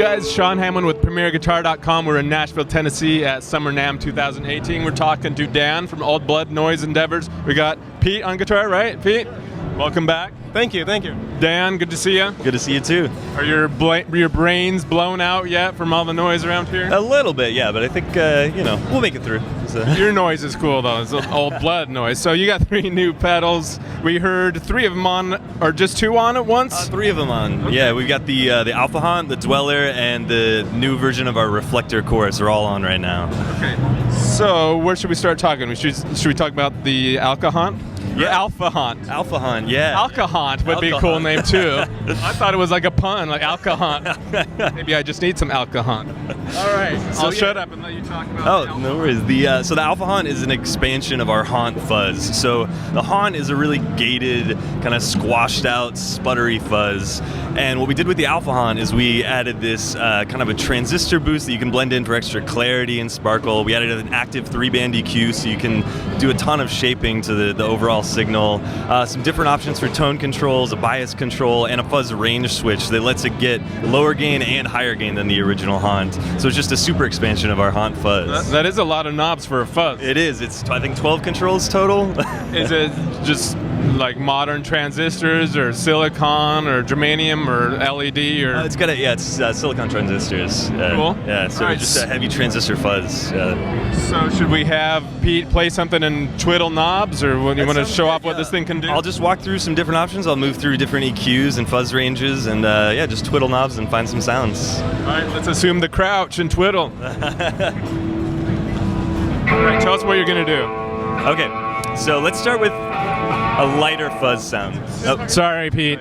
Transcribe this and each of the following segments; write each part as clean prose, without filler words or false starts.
guys? Sean Hamlin with PremierGuitar.com. We're in Nashville, Tennessee at Summer NAMM 2018. We're talking to Dan from Old Blood Noise Endeavors. We got Pete on guitar, right? Pete, welcome back. Thank you, thank you. Dan, good to see you. Good to see you too. Are your brains blown out yet from all the noise around here? A little bit, yeah, but I think, we'll make it through. Your noise is cool though, it's Old Blood noise. So you got 3 new pedals. We heard 3 of them on, or just 2 on at once? 3 of them on. Okay. Yeah, we've got the Alpha Haunt, the Dweller, and the new version of our Reflector Chorus are all on right now. Okay. So where should we start talking? Should we talk about the Alpha Haunt? Yeah, Alpha Haunt. Alpha Haunt, yeah. Alcahaunt would be a cool name too. I thought it was like a pun, like Alcahaunt. Maybe I just need some Alcahaunt. All right, I'll shut up and let you talk about. Oh, no worries. So the Alpha Haunt is an expansion of our Haunt fuzz. So the Haunt is a really gated, kind of squashed out, sputtery fuzz. And what we did with the Alpha Haunt is we added this kind of a transistor boost that you can blend in for extra clarity and sparkle. We added an active 3-band EQ so you can do a ton of shaping to the overall signal. Some different options for tone controls, a bias control, and a fuzz range switch that lets it get lower gain and higher gain than the original Haunt. So it's just a super expansion of our Haunt fuzz. That is a lot of knobs for a fuzz. It is. It's, I think, 12 controls total. Is it just like modern transistors or silicon or germanium or LED or? It's silicon transistors. Cool. Yeah, so right. just a heavy transistor fuzz. So should we have Pete play something and twiddle knobs, or when you want to show off what this thing can do? I'll just walk through some different options. I'll move through different EQs and fuzz ranges, and just twiddle knobs and find some sounds. All right, let's assume the crouch and twiddle. All right, tell us what you're gonna do. Okay, so let's start with a lighter fuzz sound. Oh, sorry, Pete.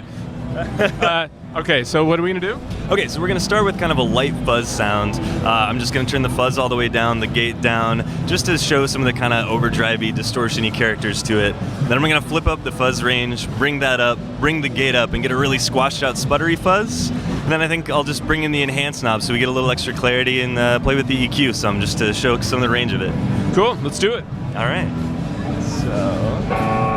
Okay, so what are we gonna do? Okay, so we're gonna start with kind of a light fuzz sound. I'm just gonna turn the fuzz all the way down, the gate down, just to show some of the kind of overdrivey, distortion-y characters to it. Then I'm gonna flip up the fuzz range, bring that up, bring the gate up, and get a really squashed out sputtery fuzz. And then I think I'll just bring in the enhance knob so we get a little extra clarity and play with the EQ some, just to show some of the range of it. Cool, let's do it. All right. So.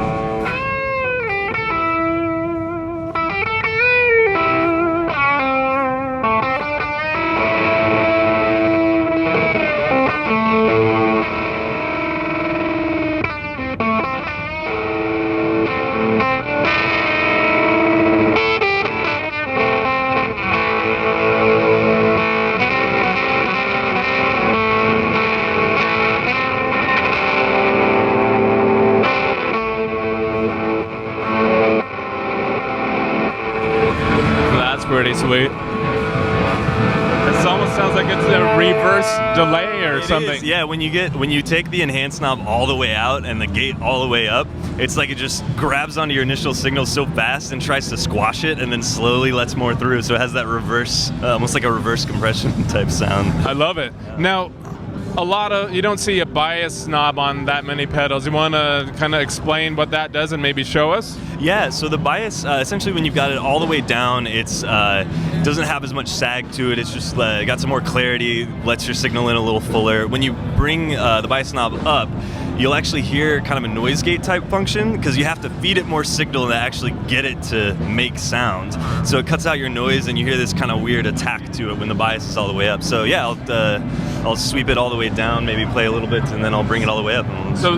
Pretty sweet. This almost sounds like it's a reverse delay or something. Yeah, when you take the enhance knob all the way out and the gate all the way up, it's like it just grabs onto your initial signal so fast and tries to squash it and then slowly lets more through. So it has that reverse, almost like a reverse compression type sound. I love it. Now, you don't see a bias knob on that many pedals. You want to kind of explain what that does and maybe show us? Yeah, so the bias, essentially when you've got it all the way down, it's doesn't have as much sag to it. It's just got some more clarity, lets your signal in a little fuller. When you bring the bias knob up, you'll actually hear kind of a noise gate type function because you have to feed it more signal to actually get it to make sound. So it cuts out your noise and you hear this kind of weird attack to it when the bias is all the way up. So yeah, I'll sweep it all the way down, maybe play a little bit, and then I'll bring it all the way up. So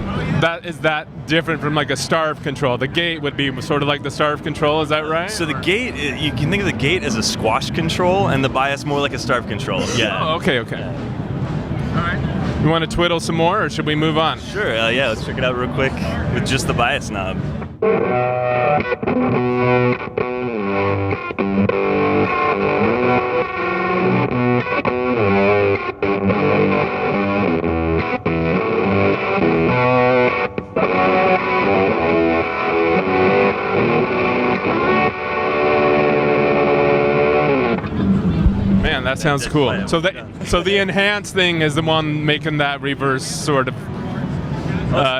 is that different from like a starve control? The gate would be sort of like the starve control, is that right? So the gate, you can think of the gate as a squash control and the bias more like a starve control. Yeah. Oh, okay. Yeah. All right. You want to twiddle some more, or should we move on? Sure, yeah, let's check it out real quick with just the bias knob. Man, that sounds cool. So the enhanced thing is the one making that reverse sort of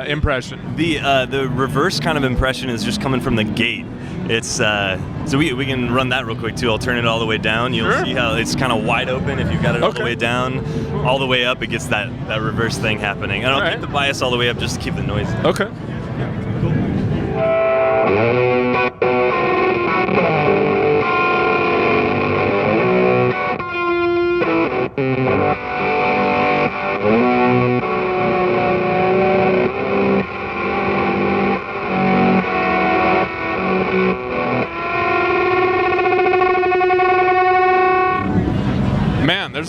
impression. The reverse kind of impression is just coming from the gate. It's so we can run that real quick too. I'll turn it all the way down. You'll see how it's kind of wide open if you've got it all the way down. All the way up, it gets that reverse thing happening. And I'll keep the bias all the way up just to keep the noise in. Okay.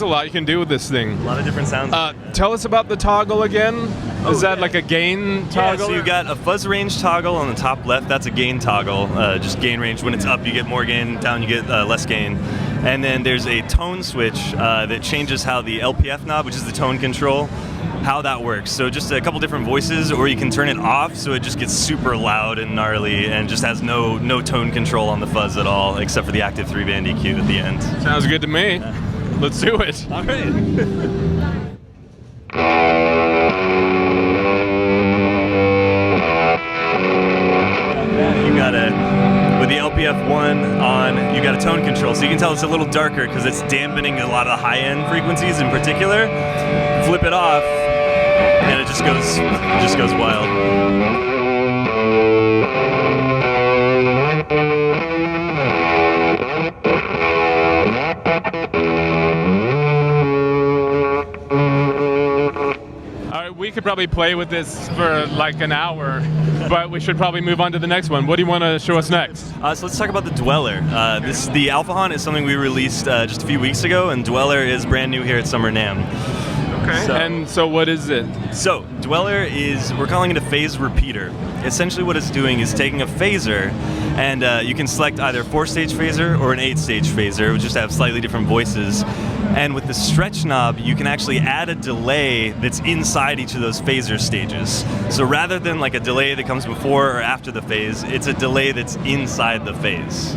a lot you can do with this thing. A lot of different sounds. Tell us about the toggle again. Is that like a gain toggle? So you've got a fuzz range toggle on the top left. That's a gain toggle, just gain range. When it's up, you get more gain. Down, you get less gain. And then there's a tone switch that changes how the LPF knob, which is the tone control, how that works. So just a couple different voices, or you can turn it off so it just gets super loud and gnarly and just has no tone control on the fuzz at all, except for the active 3-band EQ at the end. Sounds good to me. Let's do it. All right. With the LPF1 on, you got a tone control, so you can tell it's a little darker because it's dampening a lot of the high-end frequencies in particular. Flip it off, and it just goes wild. We could probably play with this for like an hour, but we should probably move on to the next one. What do you want to show us next? So let's talk about the Dweller. The Alpha Haunt is something we released just a few weeks ago, and Dweller is brand new here at Summer NAMM. Okay. And so what is it? So Dweller we're calling it a phase repeater. Essentially what it's doing is taking a phaser, and you can select either a 4-stage phaser or an 8-stage phaser, which just have slightly different voices. And with the stretch knob, you can actually add a delay that's inside each of those phaser stages. So rather than like a delay that comes before or after the phase, it's a delay that's inside the phase.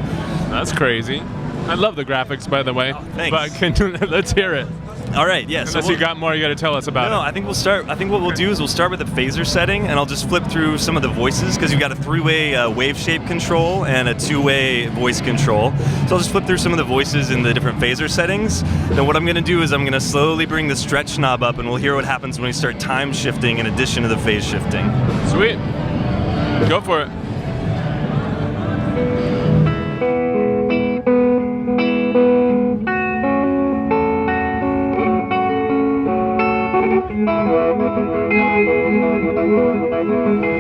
That's crazy. I love the graphics, by the way. Oh, thanks. But let's hear it. All right, yeah. Unless you got more you got to tell us about No, I think we'll start. I think what we'll do is we'll start with the phaser setting, and I'll just flip through some of the voices because you've got a 3-way wave shape control and a 2-way voice control. So I'll just flip through some of the voices in the different phaser settings. Then what I'm going to do is I'm going to slowly bring the stretch knob up, and we'll hear what happens when we start time shifting in addition to the phase shifting. Sweet. Go for it.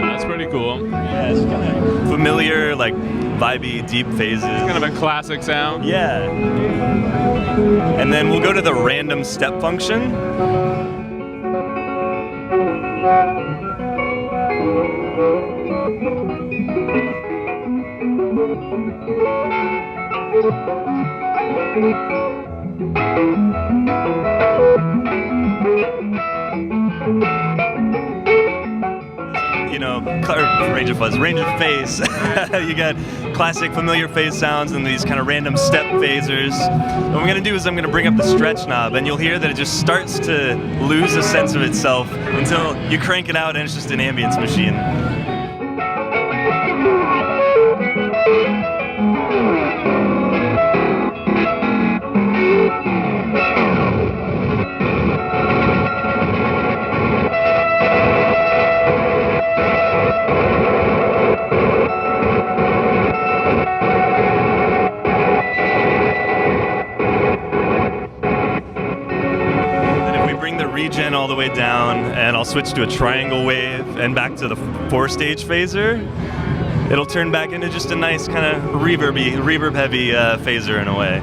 That's pretty cool. Yeah, it's kind of familiar, like vibey, deep phases. Kind of a classic sound. Yeah. And then we'll go to the random step function. You know, range of fuzz, range of phase. You got classic familiar phase sounds and these kind of random step phasers. What I'm going to do is I'm going to bring up the stretch knob, and you'll hear that it just starts to lose a sense of itself until you crank it out and it's just an ambience machine. Regen all the way down, and I'll switch to a triangle wave and back to the 4-stage phaser. It'll turn back into just a nice kind of reverb heavy phaser in a way.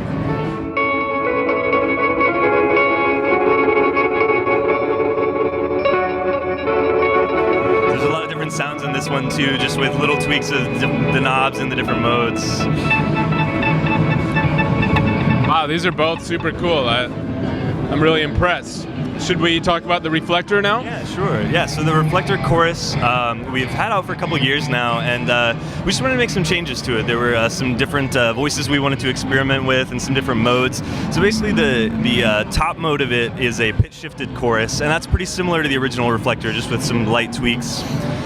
There's a lot of different sounds in this one too, just with little tweaks of the knobs and the different modes. Wow, these are both super cool. I'm really impressed. Should we talk about the Reflector now? Yeah, sure. Yeah, so the Reflector Chorus, we've had out for a couple years now, and we just wanted to make some changes to it. There were some different voices we wanted to experiment with and some different modes. So basically the top mode of it is a pitch-shifted chorus, and that's pretty similar to the original Reflector, just with some light tweaks.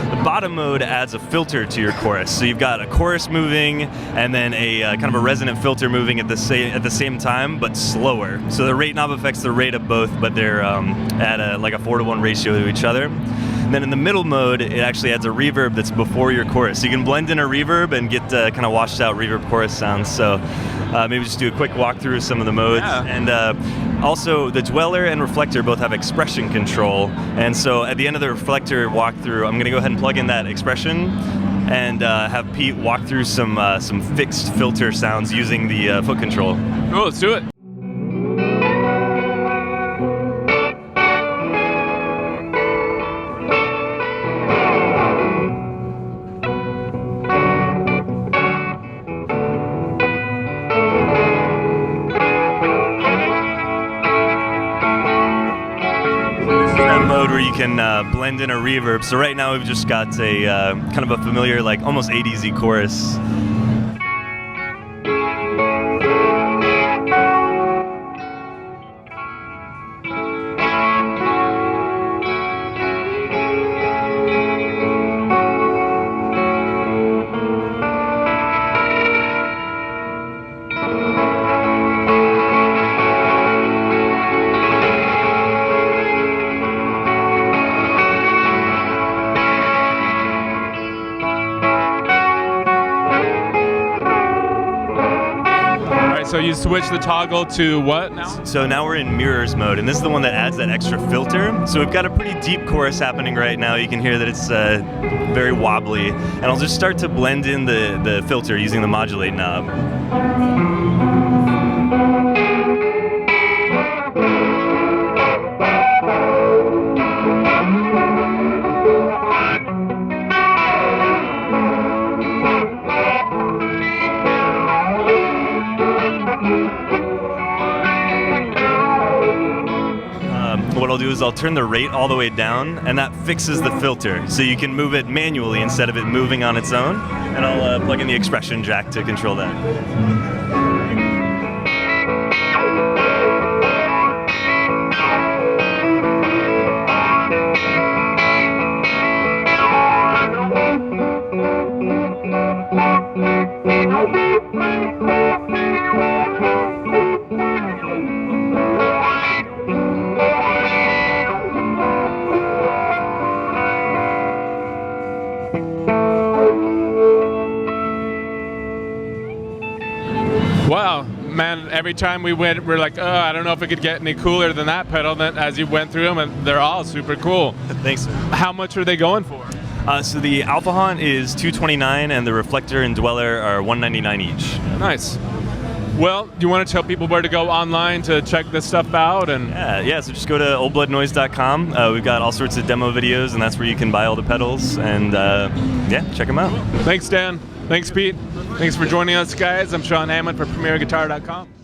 The bottom mode adds a filter to your chorus. So you've got a chorus moving and then a kind of a resonant filter moving at the same time, but slower. So the rate knob affects the rate of both, but they're at like a 4-to-1 ratio to each other. And then in the middle mode, it actually adds a reverb that's before your chorus. So you can blend in a reverb and get kind of washed out reverb chorus sounds. So maybe just do a quick walkthrough of some of the modes. Yeah. And also, the Dweller and Reflector both have expression control. And so at the end of the Reflector walkthrough, I'm going to go ahead and plug in that expression and have Pete walk through some fixed filter sounds using the foot control. Cool, let's do it. can blend in a reverb. So right now we've just got a kind of a familiar, like almost 80s-y chorus. So you switch the toggle to what now? So now we're in mirrors mode, and this is the one that adds that extra filter. So we've got a pretty deep chorus happening right now. You can hear that it's very wobbly. And I'll just start to blend in the filter using the modulate knob. What I'll do is I'll turn the rate all the way down, and that fixes the filter. So you can move it manually instead of it moving on its own. And I'll plug in the expression jack to control that. Wow, man, every time we went, we're like, oh, I don't know if it could get any cooler than that pedal. Then as you went through them, and they're all super cool. Thanks. How much are they going for? So the Alpha Haunt is $229, and the Reflector and Dweller are $199 each. Nice. Well, you want to tell people where to go online to check this stuff out? And yeah. So just go to oldbloodnoise.com. We've got all sorts of demo videos, and that's where you can buy all the pedals. And yeah, check them out. Thanks, Dan. Thanks, Pete. Thanks for joining us, guys. I'm Sean Hammond for PremierGuitar.com.